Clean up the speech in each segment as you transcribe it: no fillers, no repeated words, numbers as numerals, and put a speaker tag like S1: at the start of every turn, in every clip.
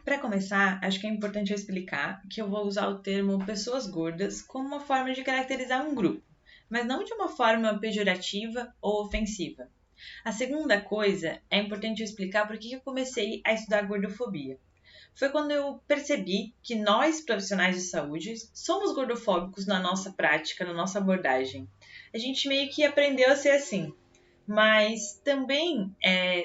S1: Para começar, acho que é importante eu explicar que eu vou usar o termo pessoas gordas como uma forma de caracterizar um grupo, mas não de uma forma pejorativa ou ofensiva. A segunda coisa, é importante eu explicar por que eu comecei a estudar gordofobia. Foi quando eu percebi que nós, profissionais de saúde, somos gordofóbicos na nossa prática, na nossa abordagem. A gente meio que aprendeu a ser assim. Mas também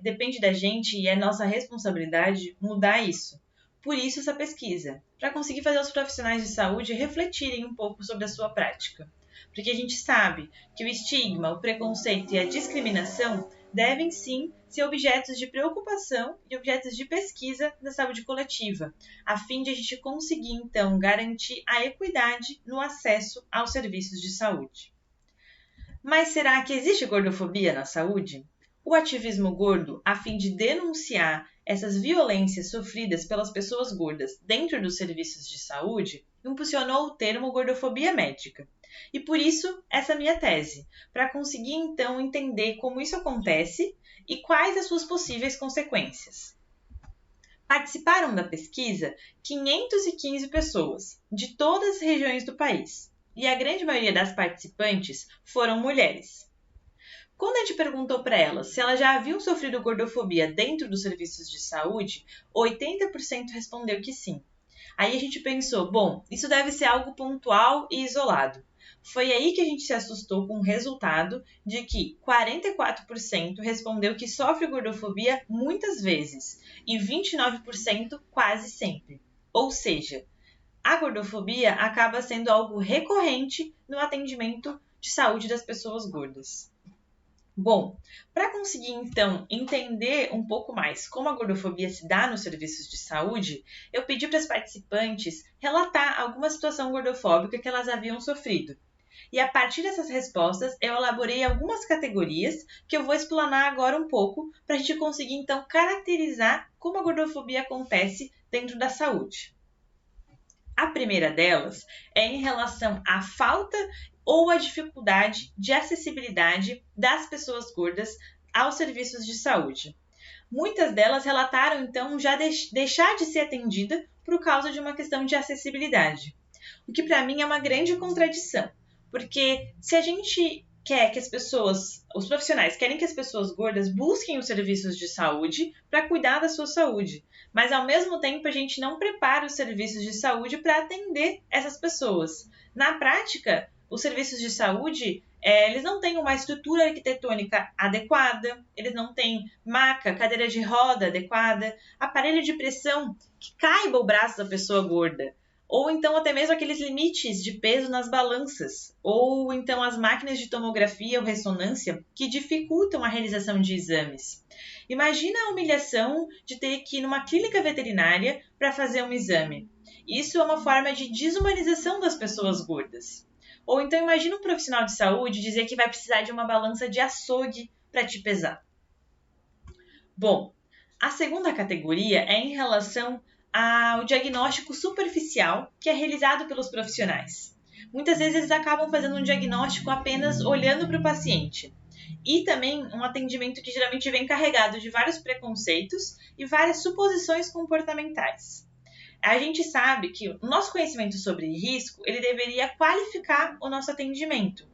S1: depende da gente e é nossa responsabilidade mudar isso. Por isso essa pesquisa, para conseguir fazer os profissionais de saúde refletirem um pouco sobre a sua prática. Porque a gente sabe que o estigma, o preconceito e a discriminação devem sim ser objetos de preocupação e objetos de pesquisa da saúde coletiva, a fim de a gente conseguir então garantir a equidade no acesso aos serviços de saúde. Mas será que existe gordofobia na saúde? O ativismo gordo, a fim de denunciar essas violências sofridas pelas pessoas gordas dentro dos serviços de saúde, impulsionou o termo gordofobia médica. E por isso, essa minha tese, para conseguir então entender como isso acontece e quais as suas possíveis consequências. Participaram da pesquisa 515 pessoas, de todas as regiões do país, e a grande maioria das participantes foram mulheres. Quando a gente perguntou para elas se elas já haviam sofrido gordofobia dentro dos serviços de saúde, 80% respondeu que sim. Aí a gente pensou, bom, isso deve ser algo pontual e isolado. Foi aí que a gente se assustou com o resultado de que 44% respondeu que sofre gordofobia muitas vezes e 29% quase sempre. Ou seja, a gordofobia acaba sendo algo recorrente no atendimento de saúde das pessoas gordas. Bom, para conseguir então entender um pouco mais como a gordofobia se dá nos serviços de saúde, eu pedi para as participantes relatar alguma situação gordofóbica que elas haviam sofrido. E a partir dessas respostas, eu elaborei algumas categorias que eu vou explanar agora um pouco para a gente conseguir então caracterizar como a gordofobia acontece dentro da saúde. A primeira delas é em relação à falta ou à dificuldade de acessibilidade das pessoas gordas aos serviços de saúde. Muitas delas relataram, então, já deixar de ser atendida por causa de uma questão de acessibilidade. O que, para mim, é uma grande contradição, porque se a gente quer que os profissionais querem que as pessoas gordas busquem os serviços de saúde para cuidar da sua saúde, mas ao mesmo tempo a gente não prepara os serviços de saúde para atender essas pessoas. Na prática, os serviços de saúde, eles não têm uma estrutura arquitetônica adequada, eles não têm maca, cadeira de roda adequada, aparelho de pressão que caiba o braço da pessoa gorda. Ou então até mesmo aqueles limites de peso nas balanças, ou então as máquinas de tomografia ou ressonância que dificultam a realização de exames. Imagina a humilhação de ter que ir numa clínica veterinária para fazer um exame. Isso é uma forma de desumanização das pessoas gordas. Ou então imagina um profissional de saúde dizer que vai precisar de uma balança de açougue para te pesar. Bom, a segunda categoria é em relação ao diagnóstico superficial que é realizado pelos profissionais. Muitas vezes eles acabam fazendo um diagnóstico apenas olhando para o paciente. E também um atendimento que geralmente vem carregado de vários preconceitos e várias suposições comportamentais. A gente sabe que o nosso conhecimento sobre risco, ele deveria qualificar o nosso atendimento.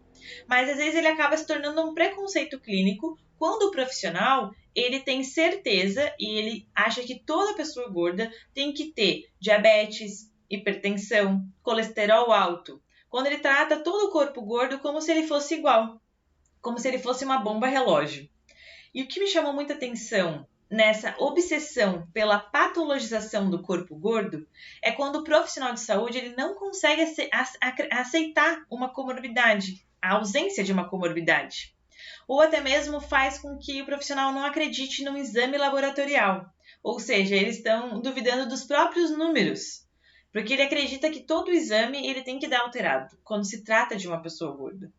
S1: Mas às vezes ele acaba se tornando um preconceito clínico quando o profissional ele tem certeza e ele acha que toda pessoa gorda tem que ter diabetes, hipertensão, colesterol alto. Quando ele trata todo o corpo gordo como se ele fosse igual, como se ele fosse uma bomba relógio. E o que me chamou muita atenção nessa obsessão pela patologização do corpo gordo é quando o profissional de saúde ele não consegue aceitar uma comorbidade, a ausência de uma comorbidade. Ou até mesmo faz com que o profissional não acredite num exame laboratorial. Ou seja, eles estão duvidando dos próprios números, porque ele acredita que todo exame ele tem que dar alterado, quando se trata de uma pessoa gorda.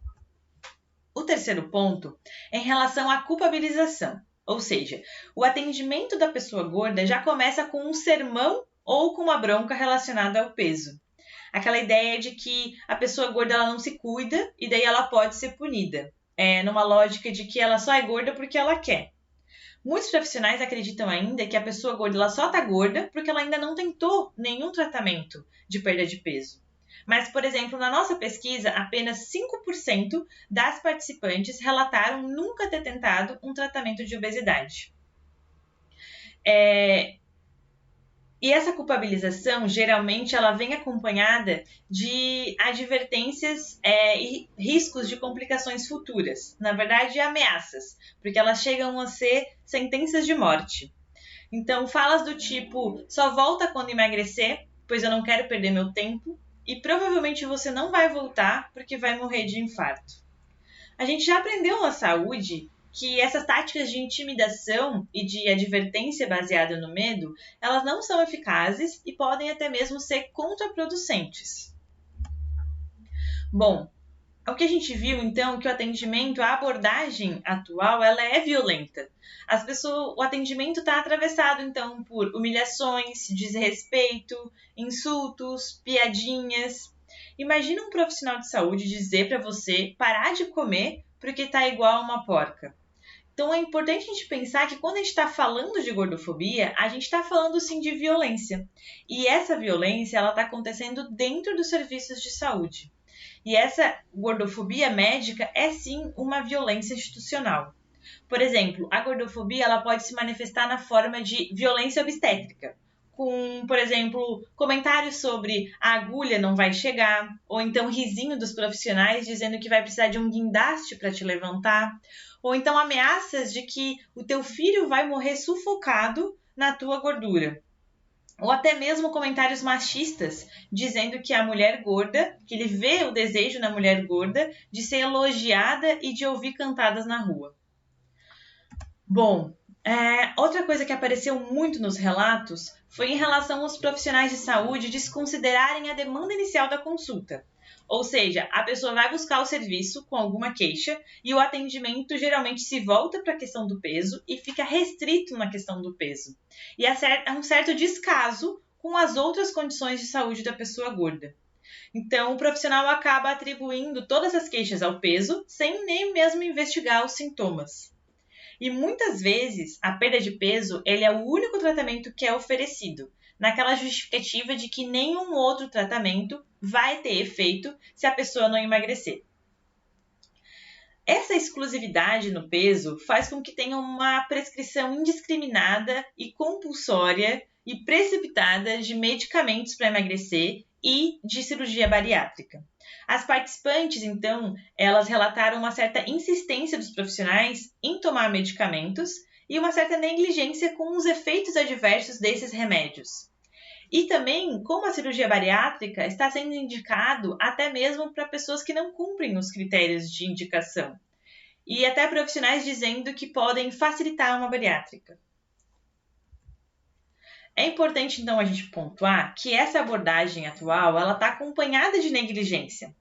S1: O terceiro ponto é em relação à culpabilização, ou seja, o atendimento da pessoa gorda já começa com um sermão ou com uma bronca relacionada ao peso. Aquela ideia de que a pessoa gorda ela não se cuida e daí ela pode ser punida. Numa lógica de que ela só é gorda porque ela quer. Muitos profissionais acreditam ainda que a pessoa gorda ela só está gorda porque ela ainda não tentou nenhum tratamento de perda de peso. Mas, por exemplo, na nossa pesquisa, apenas 5% das participantes relataram nunca ter tentado um tratamento de obesidade. E essa culpabilização, geralmente, ela vem acompanhada de advertências e riscos de complicações futuras. Na verdade, ameaças, porque elas chegam a ser sentenças de morte. Então, falas do tipo, só volta quando emagrecer, pois eu não quero perder meu tempo, e provavelmente você não vai voltar porque vai morrer de infarto. A gente já aprendeu na saúde que essas táticas de intimidação e de advertência baseada no medo, elas não são eficazes e podem até mesmo ser contraproducentes. Bom, o que a gente viu, então, que o atendimento, a abordagem atual, ela é violenta. O atendimento está atravessado, então, por humilhações, desrespeito, insultos, piadinhas. Imagina um profissional de saúde dizer para você parar de comer porque está igual a uma porca. Então, é importante a gente pensar que quando a gente está falando de gordofobia, a gente está falando, sim, de violência. E essa violência, ela está acontecendo dentro dos serviços de saúde. E essa gordofobia médica é, sim, uma violência institucional. Por exemplo, a gordofobia ela pode se manifestar na forma de violência obstétrica, com, por exemplo, comentários sobre a agulha não vai chegar, ou então risinho dos profissionais dizendo que vai precisar de um guindaste para te levantar, ou então ameaças de que o teu filho vai morrer sufocado na tua gordura. Ou até mesmo comentários machistas, dizendo que a mulher gorda, que ele vê o desejo na mulher gorda de ser elogiada e de ouvir cantadas na rua. Bom, outra coisa que apareceu muito nos relatos foi em relação aos profissionais de saúde desconsiderarem a demanda inicial da consulta. Ou seja, a pessoa vai buscar o serviço com alguma queixa e o atendimento geralmente se volta para a questão do peso e fica restrito na questão do peso. E há um certo descaso com as outras condições de saúde da pessoa gorda. Então, o profissional acaba atribuindo todas as queixas ao peso sem nem mesmo investigar os sintomas. E muitas vezes, a perda de peso ele é o único tratamento que é oferecido, naquela justificativa de que nenhum outro tratamento vai ter efeito se a pessoa não emagrecer. Essa exclusividade no peso faz com que tenha uma prescrição indiscriminada e compulsória e precipitada de medicamentos para emagrecer e de cirurgia bariátrica. As participantes, então, elas relataram uma certa insistência dos profissionais em tomar medicamentos e uma certa negligência com os efeitos adversos desses remédios. E também como a cirurgia bariátrica está sendo indicado até mesmo para pessoas que não cumprem os critérios de indicação. E até profissionais dizendo que podem facilitar uma bariátrica. É importante, então, a gente pontuar que essa abordagem atual está acompanhada de negligência.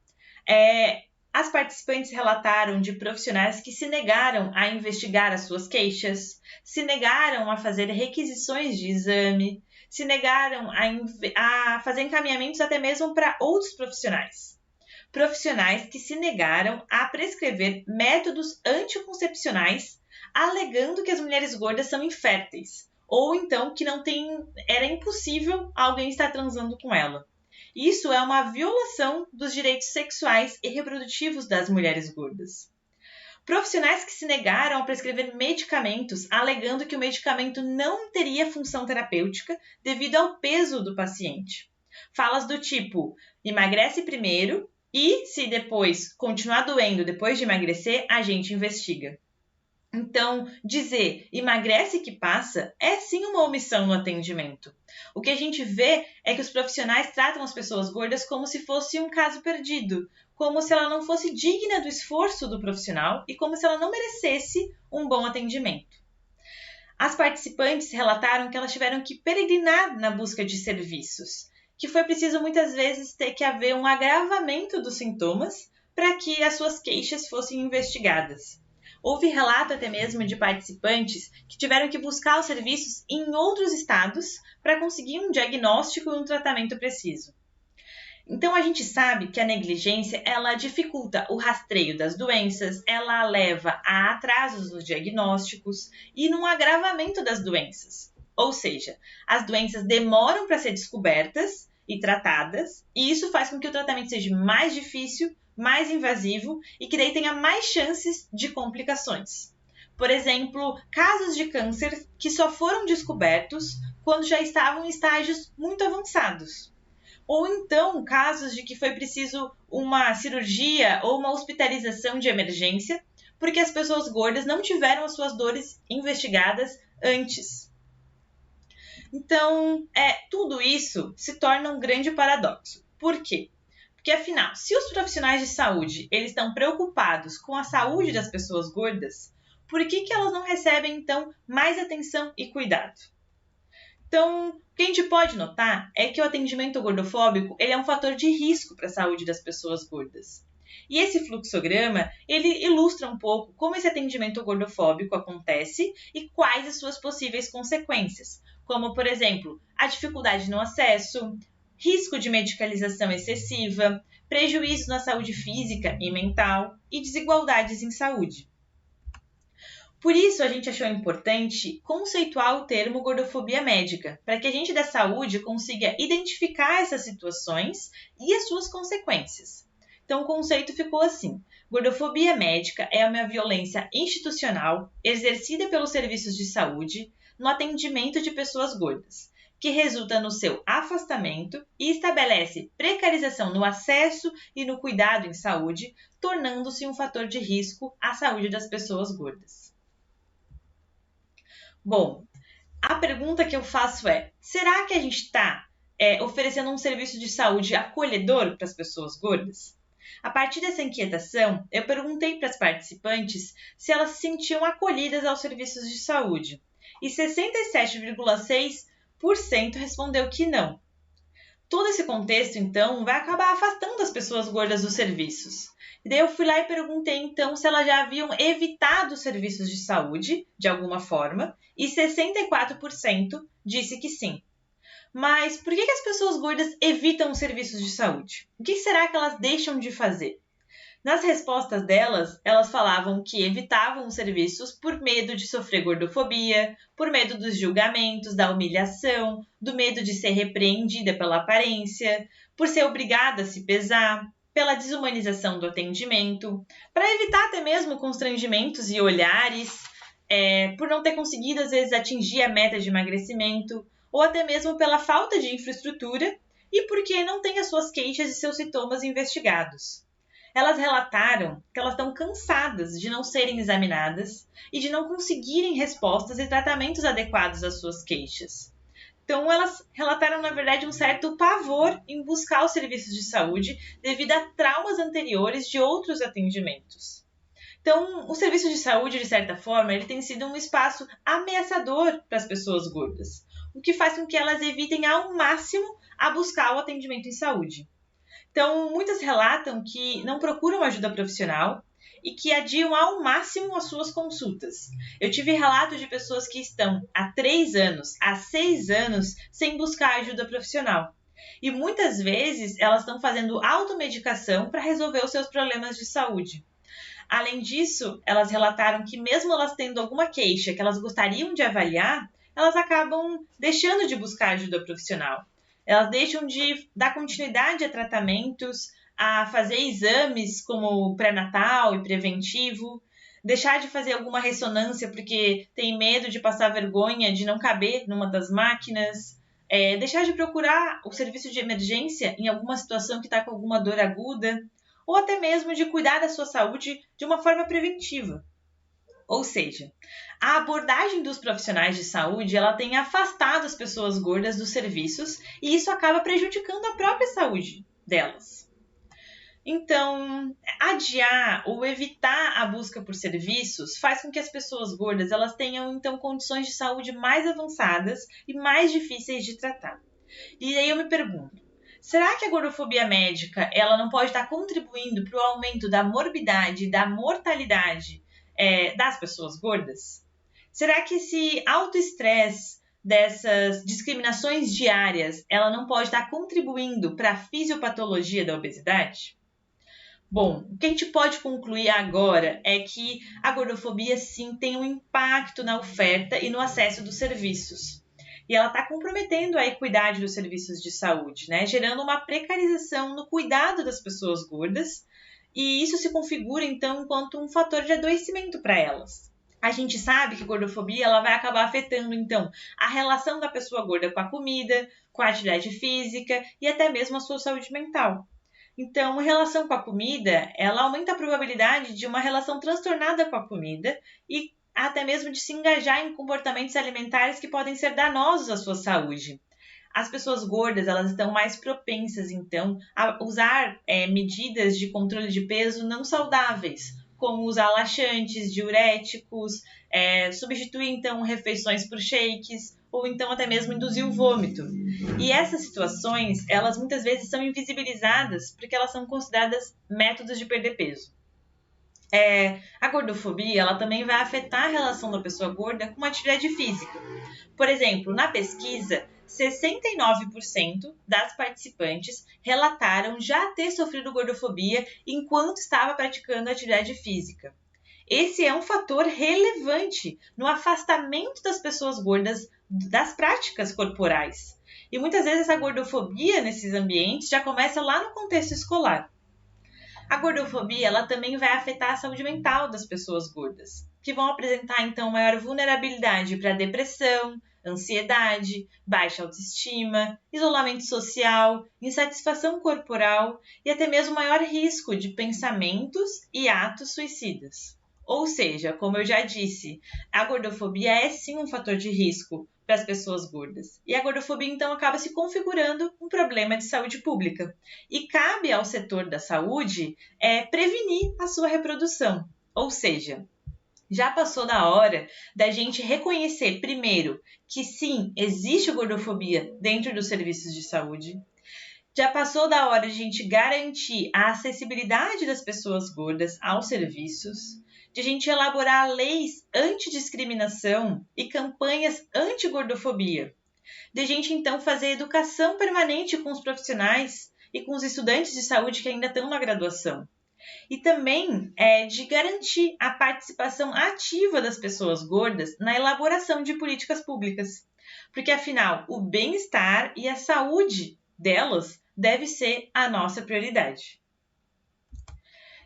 S1: As participantes relataram de profissionais que se negaram a investigar as suas queixas, se negaram a fazer requisições de exame, se negaram a fazer encaminhamentos até mesmo para outros profissionais. Profissionais que se negaram a prescrever métodos anticoncepcionais, alegando que as mulheres gordas são inférteis, ou então que era impossível alguém estar transando com ela. Isso é uma violação dos direitos sexuais e reprodutivos das mulheres gordas. Profissionais que se negaram a prescrever medicamentos, alegando que o medicamento não teria função terapêutica devido ao peso do paciente. Falas do tipo, emagrece primeiro e, se depois continuar doendo depois de emagrecer, a gente investiga. Então, dizer emagrece que passa é sim uma omissão no atendimento. O que a gente vê é que os profissionais tratam as pessoas gordas como se fosse um caso perdido, como se ela não fosse digna do esforço do profissional e como se ela não merecesse um bom atendimento. As participantes relataram que elas tiveram que peregrinar na busca de serviços, que foi preciso muitas vezes ter que haver um agravamento dos sintomas para que as suas queixas fossem investigadas. Houve relato até mesmo de participantes que tiveram que buscar os serviços em outros estados para conseguir um diagnóstico e um tratamento preciso. Então a gente sabe que a negligência ela dificulta o rastreio das doenças, ela leva a atrasos nos diagnósticos e num agravamento das doenças. Ou seja, as doenças demoram para ser descobertas e tratadas, e isso faz com que o tratamento seja mais difícil, mais invasivo e que daí tenha mais chances de complicações. Por exemplo, casos de câncer que só foram descobertos quando já estavam em estágios muito avançados. Ou então casos de que foi preciso uma cirurgia ou uma hospitalização de emergência porque as pessoas gordas não tiveram as suas dores investigadas antes. Então, tudo isso se torna um grande paradoxo. Por quê? Porque, afinal, se os profissionais de saúde eles estão preocupados com a saúde das pessoas gordas, por que elas não recebem, então, mais atenção e cuidado? Então, o que a gente pode notar é que o atendimento gordofóbico ele é um fator de risco para a saúde das pessoas gordas. E esse fluxograma, ele ilustra um pouco como esse atendimento gordofóbico acontece e quais as suas possíveis consequências, como, por exemplo, a dificuldade no acesso, risco de medicalização excessiva, prejuízo na saúde física e mental e desigualdades em saúde. Por isso, a gente achou importante conceituar o termo gordofobia médica, para que a gente da saúde consiga identificar essas situações e as suas consequências. Então, o conceito ficou assim: gordofobia médica é uma violência institucional exercida pelos serviços de saúde no atendimento de pessoas gordas, que resulta no seu afastamento e estabelece precarização no acesso e no cuidado em saúde, tornando-se um fator de risco à saúde das pessoas gordas. Bom, a pergunta que eu faço é: será que a gente está oferecendo um serviço de saúde acolhedor para as pessoas gordas? A partir dessa inquietação, eu perguntei para as participantes se elas se sentiam acolhidas aos serviços de saúde, e 67,6% respondeu que não. Todo esse contexto, então, vai acabar afastando as pessoas gordas dos serviços. E daí eu fui lá e perguntei, então, se elas já haviam evitado os serviços de saúde, de alguma forma, e 64% disse que sim. Mas por que as pessoas gordas evitam os serviços de saúde? O que será que elas deixam de fazer? Nas respostas delas, elas falavam que evitavam os serviços por medo de sofrer gordofobia, por medo dos julgamentos, da humilhação, do medo de ser repreendida pela aparência, por ser obrigada a se pesar, pela desumanização do atendimento, para evitar até mesmo constrangimentos e olhares, por não ter conseguido às vezes atingir a meta de emagrecimento, ou até mesmo pela falta de infraestrutura e porque não tem as suas queixas e seus sintomas investigados. Elas relataram que elas estão cansadas de não serem examinadas e de não conseguirem respostas e tratamentos adequados às suas queixas. Então, elas relataram, na verdade, um certo pavor em buscar os serviços de saúde devido a traumas anteriores de outros atendimentos. Então, o serviço de saúde, de certa forma, ele tem sido um espaço ameaçador para as pessoas gordas, o que faz com que elas evitem ao máximo a buscar o atendimento em saúde. Então, muitas relatam que não procuram ajuda profissional e que adiam ao máximo as suas consultas. Eu tive relatos de pessoas que estão há 3 anos, há 6 anos, sem buscar ajuda profissional. E muitas vezes elas estão fazendo automedicação para resolver os seus problemas de saúde. Além disso, elas relataram que mesmo elas tendo alguma queixa que elas gostariam de avaliar, elas acabam deixando de buscar ajuda profissional. Elas deixam de dar continuidade a tratamentos, a fazer exames como pré-natal e preventivo, deixar de fazer alguma ressonância porque tem medo de passar vergonha de não caber numa das máquinas, deixar de procurar o serviço de emergência em alguma situação que está com alguma dor aguda, ou até mesmo de cuidar da sua saúde de uma forma preventiva. Ou seja, a abordagem dos profissionais de saúde ela tem afastado as pessoas gordas dos serviços e isso acaba prejudicando a própria saúde delas. Então, adiar ou evitar a busca por serviços faz com que as pessoas gordas elas tenham então condições de saúde mais avançadas e mais difíceis de tratar. E aí eu me pergunto, será que a gordofobia médica ela não pode estar contribuindo para o aumento da morbidade e da mortalidade das pessoas gordas? Será que esse autoestresse dessas discriminações diárias, ela não pode estar contribuindo para a fisiopatologia da obesidade? Bom, o que a gente pode concluir agora é que a gordofobia sim tem um impacto na oferta e no acesso dos serviços. E ela está comprometendo a equidade dos serviços de saúde, né? Gerando uma precarização no cuidado das pessoas gordas, e isso se configura então enquanto um fator de adoecimento para elas. A gente sabe que a gordofobia ela vai acabar afetando então a relação da pessoa gorda com a comida, com a atividade física e até mesmo a sua saúde mental. Então, em relação com a comida, ela aumenta a probabilidade de uma relação transtornada com a comida e até mesmo de se engajar em comportamentos alimentares que podem ser danosos à sua saúde. As pessoas gordas elas estão mais propensas, então, a usar medidas de controle de peso não saudáveis, como usar laxantes, diuréticos, substituir, então, refeições por shakes, ou então até mesmo induzir o vômito. E essas situações, elas muitas vezes são invisibilizadas porque elas são consideradas métodos de perder peso. A gordofobia ela também vai afetar a relação da pessoa gorda com uma atividade física. Por exemplo, na pesquisa, 69% das participantes relataram já ter sofrido gordofobia enquanto estava praticando atividade física. Esse é um fator relevante no afastamento das pessoas gordas das práticas corporais. E muitas vezes essa gordofobia nesses ambientes já começa lá no contexto escolar. A gordofobia ela também vai afetar a saúde mental das pessoas gordas, que vão apresentar então maior vulnerabilidade para depressão, ansiedade, baixa autoestima, isolamento social, insatisfação corporal e até mesmo maior risco de pensamentos e atos suicidas. Ou seja, como eu já disse, a gordofobia é sim um fator de risco para as pessoas gordas. E a gordofobia, então, acaba se configurando um problema de saúde pública. E cabe ao setor da saúde prevenir a sua reprodução. Ou seja, já passou da hora da gente reconhecer, primeiro, que sim, existe gordofobia dentro dos serviços de saúde. Já passou da hora de a gente garantir a acessibilidade das pessoas gordas aos serviços, de a gente elaborar leis antidiscriminação e campanhas anti-gordofobia, de a gente então fazer educação permanente com os profissionais e com os estudantes de saúde que ainda estão na graduação. E também de garantir a participação ativa das pessoas gordas na elaboração de políticas públicas. Porque, afinal, o bem-estar e a saúde delas deve ser a nossa prioridade.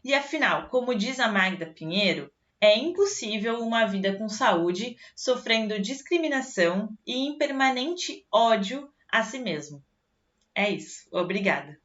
S1: E, afinal, como diz a Magda Pinheiro, é impossível uma vida com saúde sofrendo discriminação e em permanente ódio a si mesmo. É isso. Obrigada.